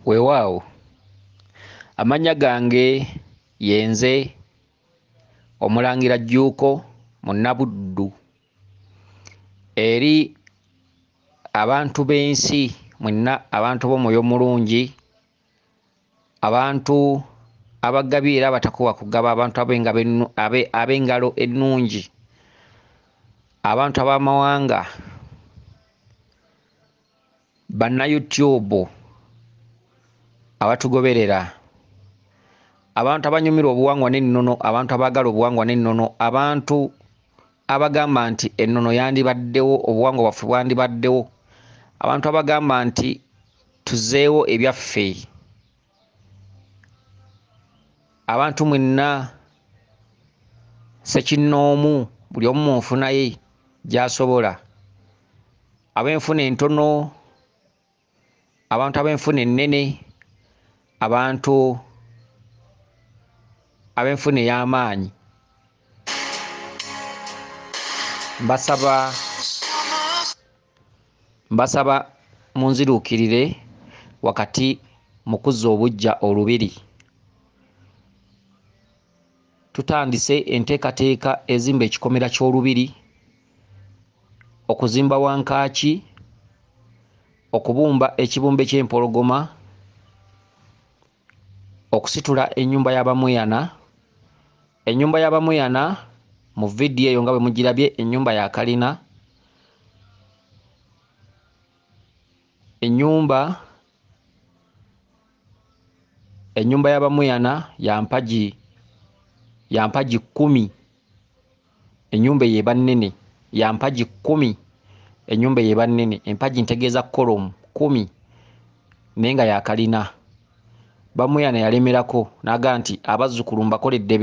Weewaawo, amannya gange yenze Omulangira Jjuuko Munnabuddu. Eri abantu b'ensi mwenna, abantu b'omwoyo omulungi, abantu abagabye era abatakowa kugaba, abantu ab'engalo ennungi, abantu ab'amawanga, banna YouTube abatugoberera, abantu abanyumirwa obuwangwa n'ennono, abantu abaagala obuwangwa n'ennono, abantu abagamba nti ennono yandibaddewo, obuwangwa bwaffe bwandibaddewo, abantu abagamba nti tuzzeewo ebyaffe, abantu mwenna ssekinnoomu, buli omu mu nfuna ye gy'asobola, ab'enfuna entono, abantu ab'enfuna ennene, abantu ab'enfuna ey'amaanyi, mbasaba munziruukirire wakati mu kuzza obuggya olubiri. Tutandise enteekateeka ezimba ekikomera ky'olubiri, okuzimba wankaaki, okubumba ekibumbe ky'empologoma, okusitula ennyumba ya Bamweyana. Ennyumba ya Bamweyana mu vidiyo eyo nga bwe mugirabye, ennyumba ya kalina, ennyumba ya Bamweyana ya mpagi 10, ennyumba eyo eba nnene, ya mpagi 10, ennyumba eyo eba nnene, empagi ntegeeza kolomu 10 naye nga ya kalina. Bamweyana yalemerako n'aga nti abazzukulu mbakoledde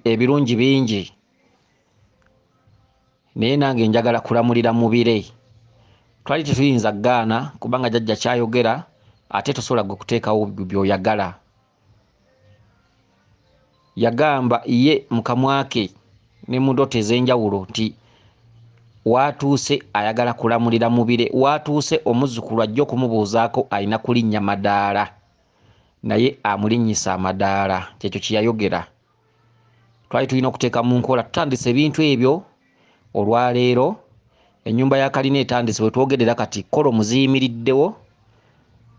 ebirungi bingi, naye nange njagala kulamulira mu bire. Twali tetuyinza gaana kubanga jjajja kyayogera, ate tosobola gwe kuteekawo by'oyagala. Yagamba ye mu kamwa ke ne mu ndoto ez'enjawulo nti waatuuse ayagala kulamulira mu bire, waatuuse omuzzukulu ajja okumubuuzaako alina kulinnya madaala, naye amulinnyisa amadaala. Kyekyo kye yayogera. Twali tulina okuteeka mu nkola, tutandise ebintu ebyo olwaleero. Ennyumba ya kalina etandise, we twogerera kati kolomu ziyimiriddewo,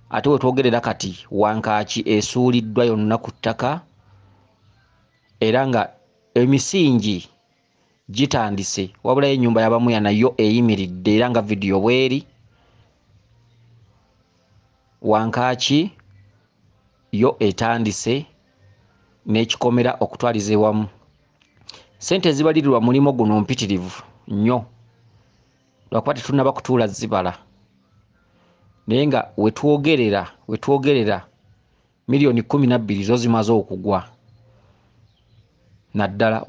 ate we twogerera kati wankaaki esuuliddwa yonna ku ttaka, era nga emisingi gitandise, wabulayo ennyumba ya Bamweyana yo eyimiridde era nga vidiyo bweri. Wankaaki yo etandise n'ekikomera okutwaliza ewamu. Ssente ezibalirirwa mulimo guno mpitirivu nnyo, lwakuba tetunnaba kutuula zibala, naye nga we twogerera miliyoni 12 zo zimaze okugwa naddala,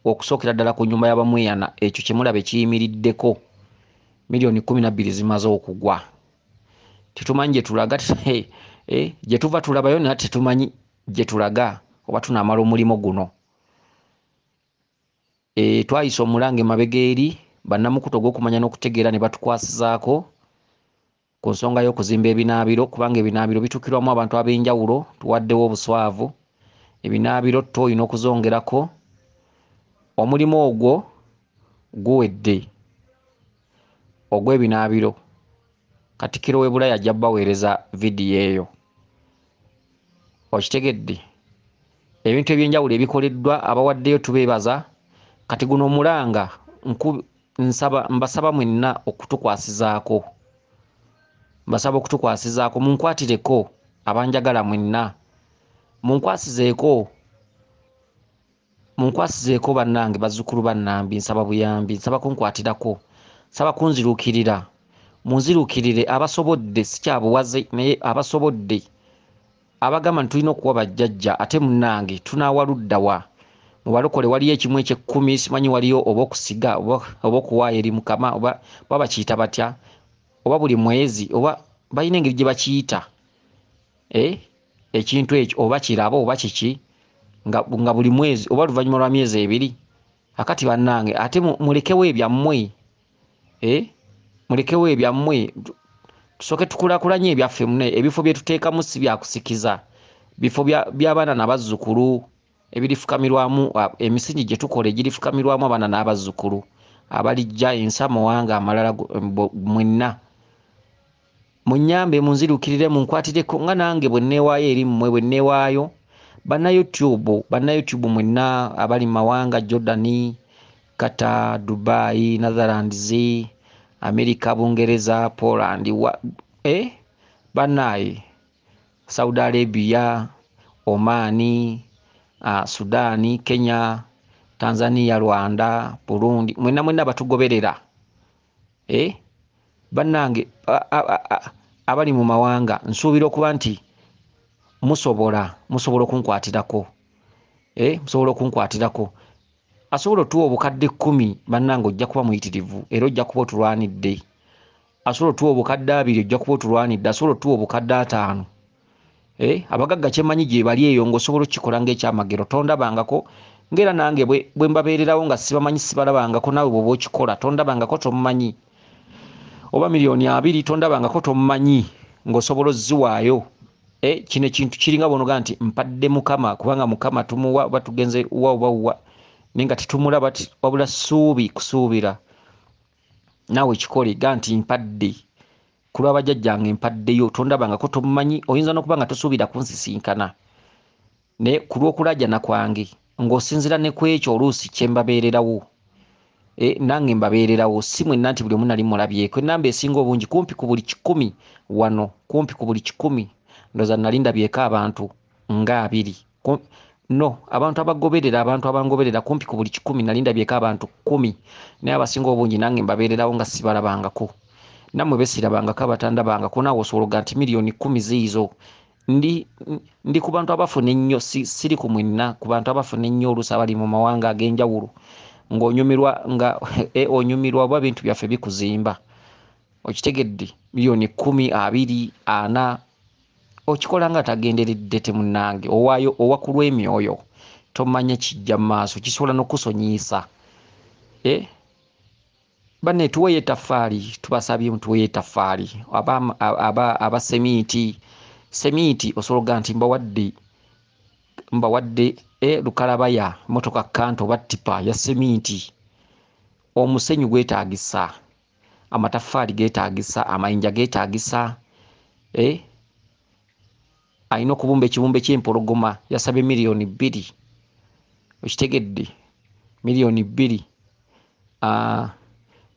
okusookera ddala ku nnyumba ya Bamweyana, ekyo kye mulaba ekiyimiriddeko, miliyoni 12 zimaze okugwa. Tetumanyi gye tulaga, gye tuva tulabayo naye tetumanyi gye tulaga oba tunaamala omulimu guno. Twayisa Omulanga emabega eri, bannamukutu ogw'okumanya n'okutegeera ne batukwasizaako ku nsonga y'okuzimba ebinaabiro, kubanga ebinaabiro bituukirwamu abantu ab'enjawulo. Tuwaddewo obuswavu, ebinaabiro tuyina okuzongerako. Omulimu ogwo guwedde ogw'ebinaabiro. Katikkiro w'e Bulaaya ajja baweereza vidiyo eyo, okitegedde. Ebintu eby'enjawulo ebikoleddwa, abawaddeyo tubeebaza. Kati Guno Omulanga mbasaba mwenna okutukwasizaako, munkwatireko, abanjagala mwenna munkwasizeeko bannange, bazzukulu bannambi, nsaba buyambi, nsaba kunkwatirako, nsaba kunziruukirira, munziruukirire abasobodde, si kyabuwaze naye abasobodde, abagamba nti tulina okuwa bajjajja, ate munnange tunaawa ludda wa? Mu balokole waliyo ekimu eky'ekkumi, simanyi waliyo oba okusiga oba okuwaayo eri Mukama, oba bakiyita batya, oba buli mwezi, oba balina engeri gye bakiyita, ekintu ekyo, oba kirabo oba kiki, nga buli mwezi oba oluvannyuma lwa myezi 2. Akati bannange ate mulekewo ebyammwe, tusoke tukulakulanye ebyaffe mune ebifo bye tuteekamu si byakusikiza bifo by'abaana n'abazzukulu ebirifukamirwamu emisingi gye tukola egirifukamirwamu abaana n'abazzukulu abalijja ensa muwanga amalala mwenna munyambe munzirukirire munkwatireko nga nange bwe neewaayo eri mmwe bwe neewaayo banna YouTube mwenna abali mawanga Jordan, Qatar, Dubai, Netherlands, America, Bungereza, Poland, bannaye Saudi Arabia, Omani, Sudani, Kenya, Tanzania, Rwanda, Burundi, mwenna batugoberera. Bannange abali mu mawanga nsuubira okuba nti musobola okunkwatirako. Musobola okunkwatirako. Asobola otuwa obukadde 10 bannange ojja kuba muyitirivu era ojja kuba otulwanidde. Asobola otuwa obukadde 2 ojja kuba otulwanidde. Asobola otuwa obukadde 5. Abagagga kyemanyi gye bali eyo ng'osobola okikola ng'ekyamagero tondabangako ng'era nange bwe mbabeererawo nga sibamanyi sibalabangako naawe bw'oba okikola tondabangako tomumanyi. Oba miliyoni 2 tondabangako tomumanyi ng'osobola oziwaayo. Kino ekintu kiringa bonoga nti mpadde Mukama kubanga Mukama tumuwa batugenze wa nenga tetumulaba wabula ssuubi kusuubira naawe kikole ga nti mpadde kulwa bajjajjange mpaddeyo tondabangako tomumanyi oyinza n'okuba nga tosuubira kunsisinkana ne ku lw'okulajana kwange ng'osinzira ne ku ekyo oluusi kye mbabeererawo. Nange mbabeererawo si mwenna nti buli omu nali mulabyeko ennamba esinga obungi kumpi ku buli 10 wano kumpi ku buli 10 ndoza nali ndabyeko abantu nga 2 abantu abagoberera abantu abangoberera kumpi ku buli 10 nali ndabyeko abantu 10 naye abasinga obungi nange mbabeererawo nga sibalabangako nammwe besirabangako abatandabangako naawe osobola nti miliyoni 10 ziizo ndi ku bantu abafuna ennyo siri ku mwenna ku bantu abafuna ennyo oluusi abali mu mawanga ag'enjawulo ng'onyumirwa onyumirwa oba bintu byaffe bikuzimba okitegedde miliyoni 10 20 40 okikola nga tagenderedde temunnange owaayo owakulwa emyoyo tomanya kijja mu maaso kisobola n'okusonyiisa. Banne tuweeyo ettofaali tubasabye mutuweeyo ettofaali aba semiiti osobola nti mbawadde lukalabaya motoka kanto oba ttipa ya semiiti omusenyu gwetaagisa amataffaali geetaagisa amayinja geetaagisa alina okubumba ekibumbe ky'empologoma yasabye miliyoni 2 okitegedde miliyoni 2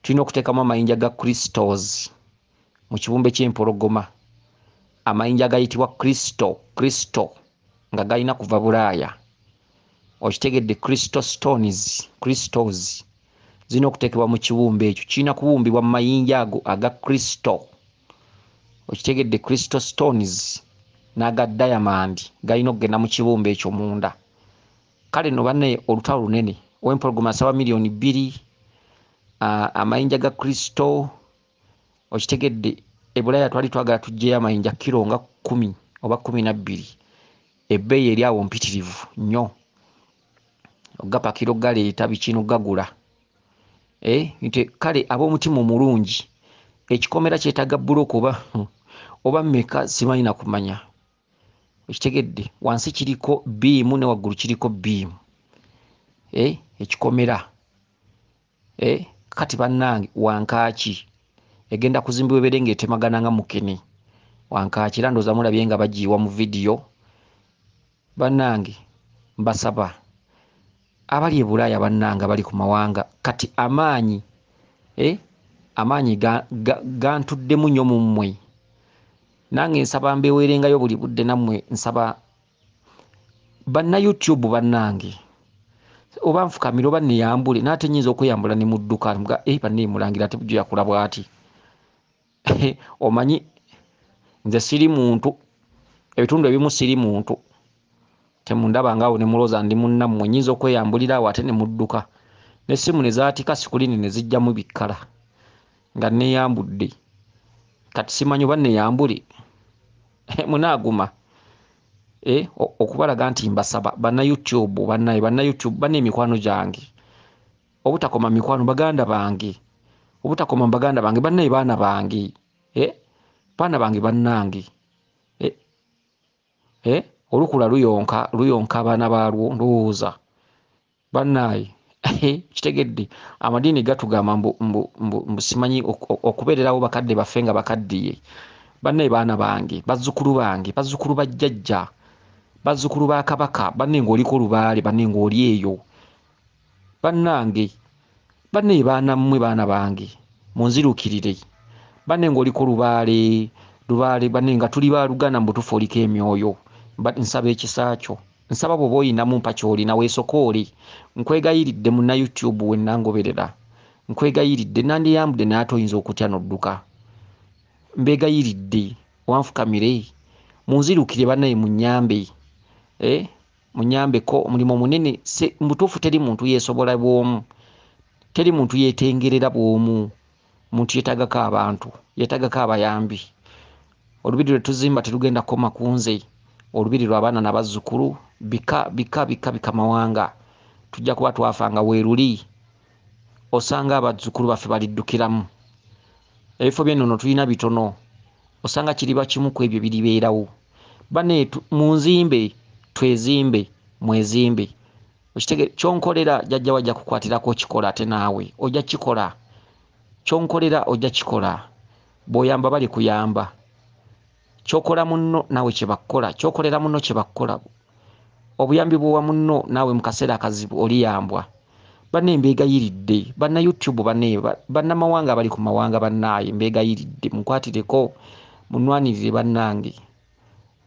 tulina okuteekamu amayinja ga Kristos mu kibumbe ky'empologoma amayinja gayitibwa Kristo nga galina kuva Bulaaya okitegedde Kristos zirina okuteekebwa mu kibumbe ekyo kirina kubumbibwa mu mayinja ago aga Kristo okitegedde Kristo stones n'aga diamond galina okugenda mu kibumbe ekyo munda. Kale no banne olutalo lunene ow'empologoma asaba miliyoni 2 amayinja ga Kristo okitegedde Bulaaya twali twagala tuggyeyo amayinja kilo nga 10 oba 12 ebbeeyi eri awo mpitirivu nnyo ogapakiro galeeta bikino gagula kale ab'omutima omulungi ekikomera kyetaaga bulooka oba mmeka simanyi na kumanya okitegedde wansi kiriko biimu ne waggulu kiriko biimu ekikomera kati bannange wankaaki egenda kuzimbibwa ebeere ng'etemagana nga mukene wankaaki era ndooza mulabye nga bagiyiwa mu vidiyo. Bannange mbasaba abali e Bulaaya bannange abali ku mawanga kati amaanyi gantuddemu nnyo mu mmwe nange nsaba mbeweerengayo buli budde nammwe nsaba banna YouTube bannange oba nfukamira oba neyambule naate nnyinza okweyambula ne mu dduka banne mulangira ate bujjo yakula bw'ati omanyi nze siri muntu ebitundu ebimu siri muntu temundabangaawo ne mulooza ndi munnammwe nnyinza okweyambulira awo ate ne mudduka n'essimu ne zaatika sikulini ne zijjamu bikkala nga neeyambudde kati simanyi oba neyambule munaaguma okubalaga nti mbasaba banna YouTube banna YouTube banna emikwano gyange obutakoma mikwano baganda bange obutakoma baganda bange banna baana bange baana bange bannange olukula luyonka abaana baalwo ndowooza bannaaye kitegedde amadiini gatugamba mbu simanyi okubeererawo bakadde baffe nga bakaddiye bannaye baana bange bazzukulu bange bazzukulu ba jjajja bazzukulu ba kabaka banne ng'oliko olubaale banne ng'oli eyo bannange bannaye baana mmwe baana bange munzirukirire banne ng'oliko lubaale banne nga tuli baalugana mbutufu oliko emyoyo nsaba ekisaakyo nsaba bw'oba oyinamu mpa ky'olina weesokoole nkwegayiridde munna YouTube wennangoberera nkwegayiridde nandiyambudde naye ate oyinza okutya n'odduka mbeegayiridde wanfukamire munzirukire bannaye munyambe munyambeko omulimu munene mutuufu teri muntu yeesobola bw'omu teri muntu yeetengerera bw'omu muntu yeetagako abantu yeetagako abayambi olubiri lwe tuzimba terugenda kukoma ku nze olubiri lw'abaana nabazzukulu bika mawanga tujja kuba twafanga weeruli osanga abazzukulu baffe baliddukiramu ebifo by'ennono tulina bitono osanga kiriba kimu ku ebyo biribeerawo bane munzimbe twezimbe mwezimbe kyonkolera jjajja wajja kukwatirako kikola ate naawe ojja kikola kyonkolera ojja kikola bw'oyamba bali kuyamba kyokola munno naawe kyebakola kyokolera munno kyebakola obuyambi bwowa munno naawe mu kaseera akazibu oliyambwa banne mbeegayiridde banna YouTube bannamawanga abali ku mawanga bannaaye mbeegayiridde munkwatireko munwanirire bannange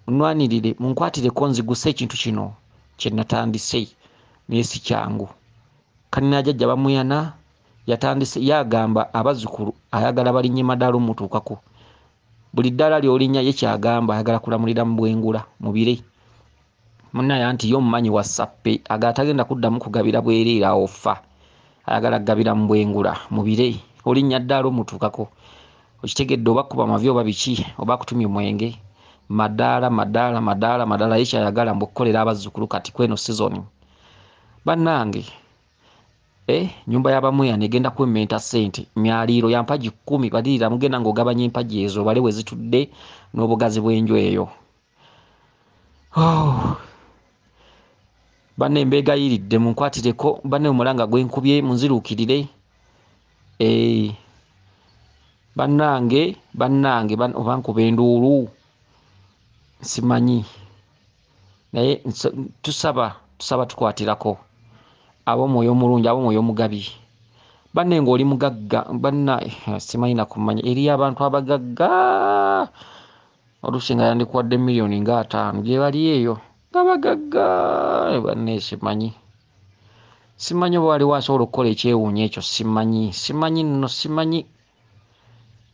munwanirire munkwatireko nziguse ekintu kino kye natandise naye si kyangu kanina jjajja Bamweyana yatandise yagamba abazzukulu ayagala balinnye madaala omutuukako buli ddaala ly'olinnya ye kyagamba ayagala kulamulira mu bwengula mu bire munnaye anti ye omumanyi wa sappe agatagenda kuddamu kugabira bwereera awo ffa ayagala kugabira mu bwengula mu bire olinnya ddaala omutuukako okitegedde oba kuba mavi oba biki oba kutumya omwenge madaala ye kyayagala mbukukolera abazzukulu kati kweno season bannange nyumba ya Bamweyana egenda kwemmenta ssente myaliiro ya mpagi 10 balirira mugenda ng'ogabanya empagi ezo bale we zitudde n'obugazi bw'enju eyo banne mbeegayiridde munkwatireko banne omulanga gwenkubye munziruukirire bannange oba nkuba enduulu simanyi naye tusaba tukwatirako ab'omwoyo omulungi ab'omwoyo omugabi banne ng'oli mugagga banna simanyi nakumanya eriyo abantu abagagga oluusi nga yandikuwadde miliyoni nga 5 gye bali eyo nga bagagga banne simanyi oba waliwo asobola okukola ekyewuunya ekyo simanyi nno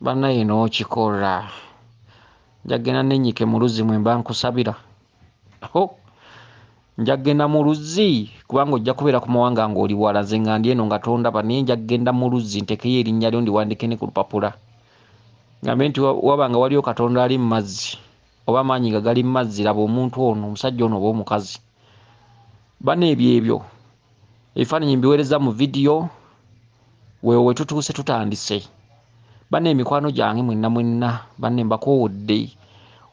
bannaye n'okikola njagenda nennyike mu luzzi mwe mba nkusabira njagenda mu luzzi kubanga ojja kubeera ku mawanga ng'oli wala nze nga ndi eno nga tondaba naye njagenda mu luzzi ntekeyo erinnya lyo ndiwandike ne ku lupapula ngambe nti wabanga waliwo katonda ali mu mazzi oba amaanyi nga gali mu mazzi laba omuntu ono omusajja ono oba omukazi banne ebyo ebifaananyi mbiweereza mu vidiyo weewo we tutuuse tutandise banne emikwano gyange mwenna banne mbakoowodde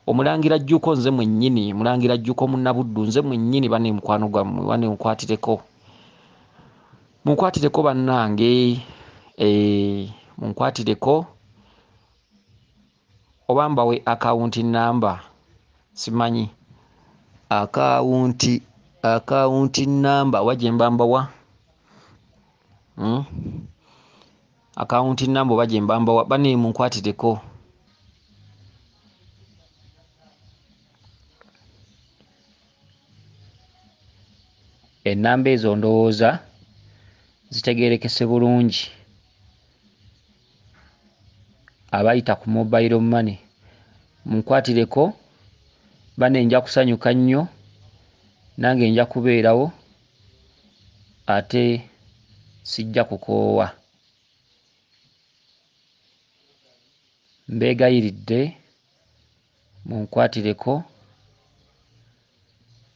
omulangira jjuko nze mwennyini mulangira jjuko munnabuddu nze mwennyini banne mukwano gwammwe banne munkwatireko bannange munkwatireko oba mbawe akawunti namba simanyi akawunti namba wagye mbambawa akawunti namba oba gye mbambawa banne munkwatireko ennamba ezo ndowooza zitegeerekese bulungi abayita ku mobile money munkwatireko banne nja kusanyuka nnyo nange nja kubeerawo ate sijja kukoowa mbeegayiridde munkwatireko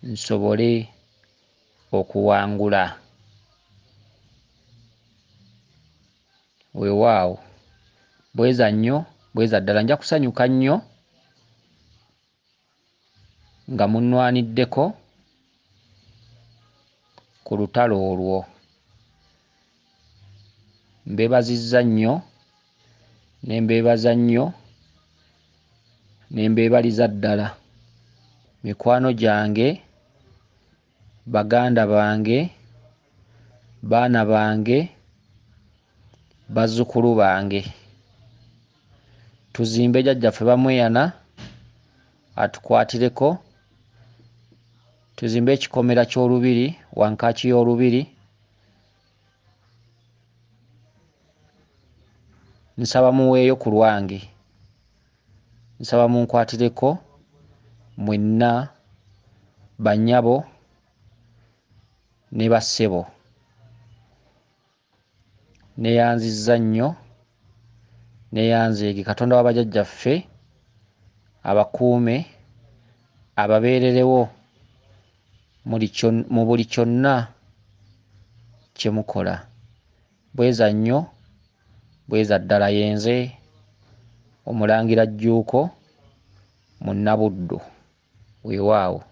nsobole okuwangula weewaawo bweza nnyo bweza ddala nja kusanyuka nnyo nga munnwaniddeko ku lutalo olwo. Mbeebazizza nnyo ne mbeebaza nnyo ne mbeebaliza ddala mikwano gyange, baganda bange, baana bange, bazzukulu bange. Tuzimbe Jajjaffe Bamweyana atukwatireko, tuzimbe ekikomera ky'olubiri, wankaaki y'olubiri. Nsaba muweeyo ku lwange, nsaba munkwatireko mwenna, bannyabo ne bassebo. Neeyanzizza nnyo, neeyanzeege. Katonda wa bajjajjaffe abakuume, ababeererewo mu buli kyonna kye mukola. Bweza nnyo, bweza ddala. Yenze Omulangira Jjuuko mu Nnabuddu. Weewaawo.